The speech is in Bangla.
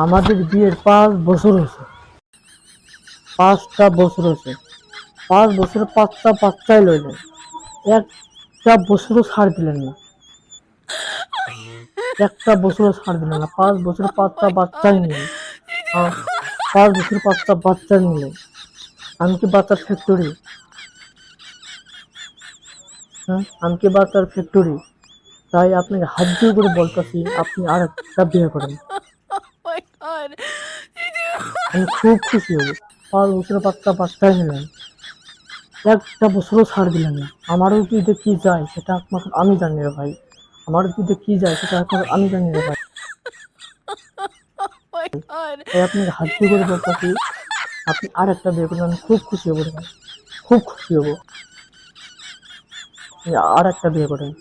আমাদের বিয়ের 5 বছর হয়েছে, 5টা বছর হয়েছে, 5 বছরে 5টা বাচ্চাই লইলেন, একটা বছরও ছাড় দিলেন না, একটা বছরও ছাড় দিলেন না। 5 বছরে 5টা বাচ্চাই নিলেন, 5 বছরে 5টা বাচ্চা নিলেন। আমি কি বাচ্চার ফ্যাক্টরি? হ্যাঁ, আমি কি বাচ্চার ফ্যাক্টরি? তাই আপনাকে হাত জোর করে বলতেছি, আপনি আর একটা বিয়ে করেন। আমি খুব খুশি হব। 5 বছরে 5টা বাচ্চাই নিলেন, একটা বছরও ছাড় দিলেন না। আমারও কি যে কি যায় সেটা একমাত্র আমি জানি রে ভাই। আমার কি যে কি যায় সেটা একমাত্র আমি জানি রে ভাই। তাই আপনাকে হাত জোর করে বলতেছি, আপনি আর একটা বিয়ে করলে আমি খুব খুশি হব রে ভাই, খুব খুশি হব। আপনি আর একটা বিয়ে করেন।